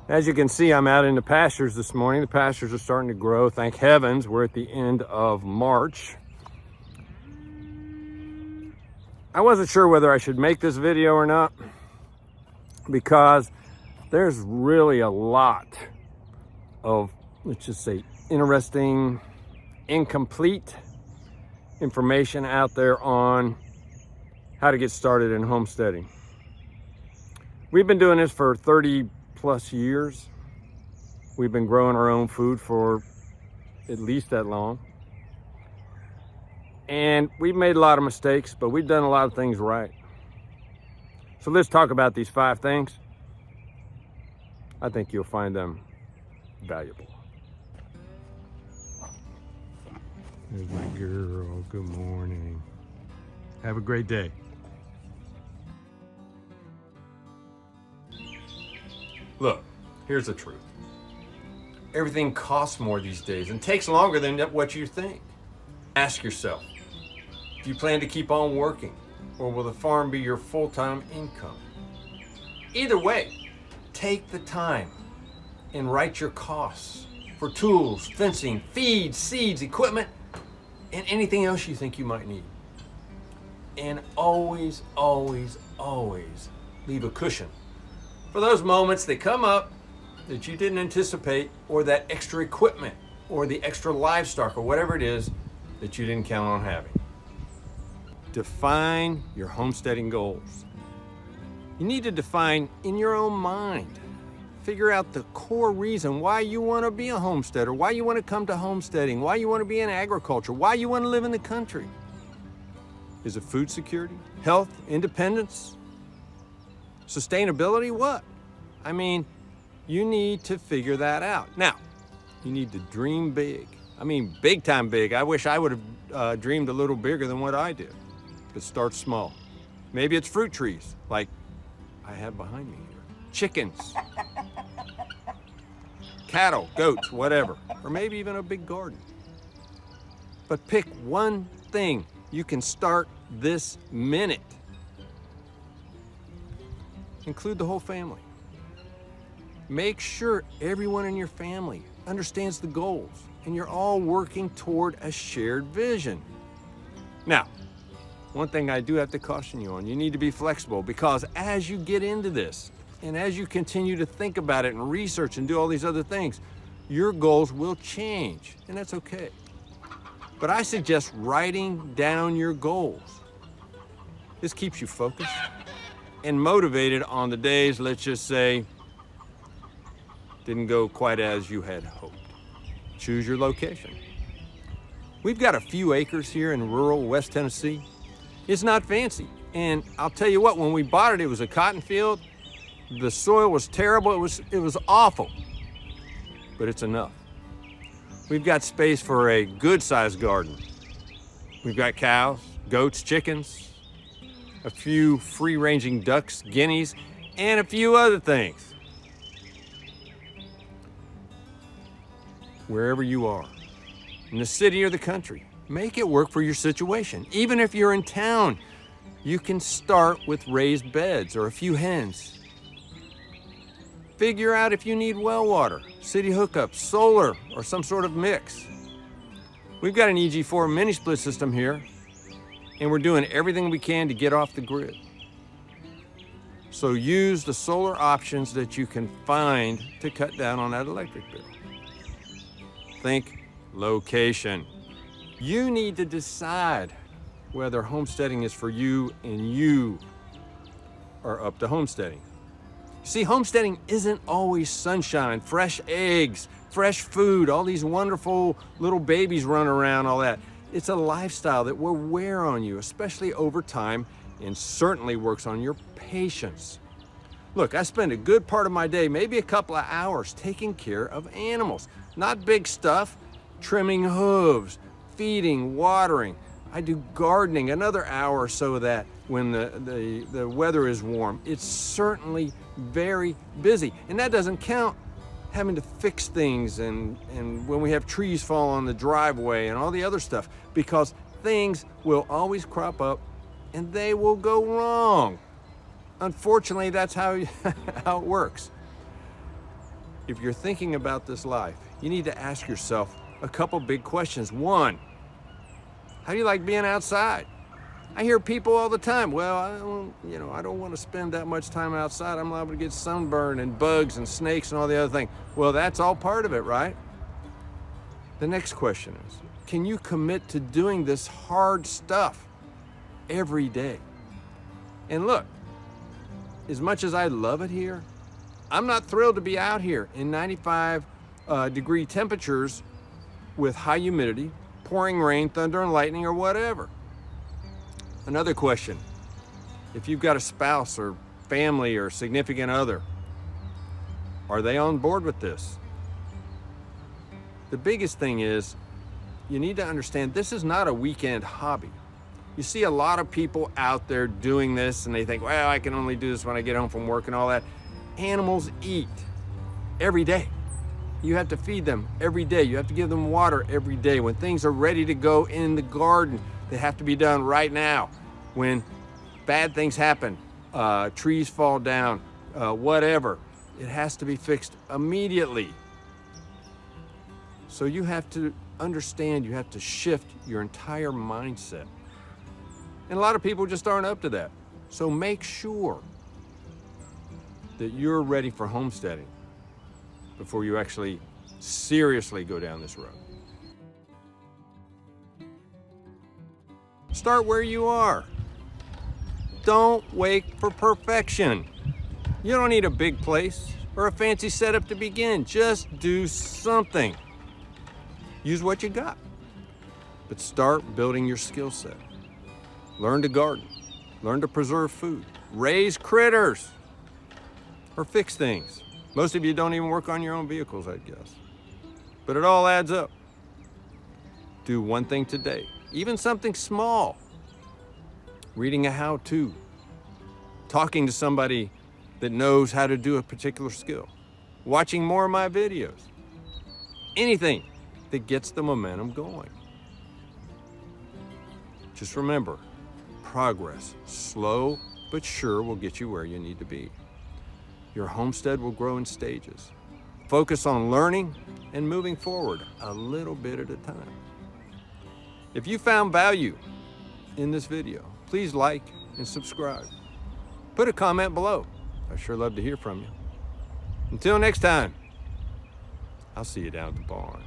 As you can see, I'm out in the pastures this morning. The pastures are starting to grow. Thank heavens, we're at the end of March. I wasn't sure whether I should make this video or not because there's really a lot of, let's just say, interesting, incomplete information out there on how to get started in homesteading. We've been doing this for 30 plus years. We've been growing our own food for at least that long. And we've made a lot of mistakes, but we've done a lot of things right. So let's talk about these 5 things. I think you'll find them valuable. There's my girl. Good morning. Have a great day. Look, here's the truth. Everything costs more these days and takes longer than what you think. Ask yourself, do you plan to keep on working, or will the farm be your full-time income? Either way, take the time and write your costs for tools, fencing, feed, seeds, equipment, and anything else you think you might need. And always, always, always leave a cushion for those moments that come up that you didn't anticipate, or that extra equipment, or the extra livestock, or whatever it is that you didn't count on having. Define your homesteading goals. You need to define in your own mind. Figure out the core reason why you want to be a homesteader, why you want to come to homesteading, why you want to be in agriculture, why you want to live in the country. Is it food security, health, independence, sustainability? What? I mean, you need to figure that out. Now, you need to dream big. I mean, big time big. I wish I would have dreamed a little bigger than what I did. But start small. Maybe it's fruit trees, like I have behind me here. Chickens, cattle, goats, whatever. Or maybe even a big garden. But pick one thing you can start this minute. Include the whole family. Make sure everyone in your family understands the goals and you're all working toward a shared vision. Now, one thing I do have to caution you on, you need to be flexible, because as you get into this and as you continue to think about it and research and do all these other things, your goals will change, and that's okay. But I suggest writing down your goals. This keeps you focused and motivated on the days, let's just say, didn't go quite as you had hoped. Choose your location. We've got a few acres here in rural West Tennessee. It's not fancy. And I'll tell you what, when we bought it, it was a cotton field. The soil was terrible. It was awful. But it's enough. We've got space for a good-sized garden. We've got cows, goats, chickens, a few free-ranging ducks, guineas, and a few other things. Wherever you are, in the city or the country, make it work for your situation. Even if you're in town, you can start with raised beds or a few hens. Figure out if you need well water, city hookups, solar, or some sort of mix. We've got an EG4 mini split system here, and we're doing everything we can to get off the grid. So use the solar options that you can find to cut down on that electric bill. Think location. You need to decide whether homesteading is for you, and you are up to homesteading. See, homesteading isn't always sunshine, fresh eggs, fresh food, all these wonderful little babies running around, all that. It's a lifestyle that will wear on you, especially over time, and certainly works on your patience. Look, I spend a good part of my day, maybe a couple of hours, taking care of animals. Not big stuff, trimming hooves, feeding, watering. I do gardening another hour or so of that when the weather is warm. It's certainly very busy. And that doesn't count having to fix things and when we have trees fall on the driveway and all the other stuff, because things will always crop up and they will go wrong. Unfortunately, that's how it works. if you're thinking about this life, you need to ask yourself a couple big questions. One, how do you like being outside? I hear people all the time, well, I don't want to spend that much time outside. I'm liable to get sunburn and bugs and snakes and all the other things. Well, that's all part of it, right? The next question is, can you commit to doing this hard stuff every day? And look, as much as I love it here, I'm not thrilled to be out here in 95-degree temperatures with high humidity, pouring rain, thunder, and lightning, or whatever. Another question, if you've got a spouse or family or significant other, are they on board with this? The biggest thing is, you need to understand this is not a weekend hobby. You see a lot of people out there doing this and they think, well, I can only do this when I get home from work and all that. Animals eat every day. You have to feed them every day. You have to give them water every day. When things are ready to go in the garden, they have to be done right now. When bad things happen, trees fall down, whatever, it has to be fixed immediately. So you have to understand, you have to shift your entire mindset. And a lot of people just aren't up to that. So make sure that you're ready for homesteading before you actually seriously go down this road. Start where you are. Don't wait for perfection. You don't need a big place or a fancy setup to begin. Just do something. Use what you got. But start building your skill set. Learn to garden. Learn to preserve food. Raise critters. Or fix things. Most of you don't even work on your own vehicles, I'd guess. But it all adds up. Do one thing today, even something small. Reading a how-to. Talking to somebody that knows how to do a particular skill. Watching more of my videos. Anything that gets the momentum going. Just remember, progress, slow but sure, will get you where you need to be. Your homestead will grow in stages. Focus on learning and moving forward a little bit at a time. If you found value in this video, please like and subscribe. Put a comment below. I'd sure love to hear from you. Until next time, I'll see you down at the barn.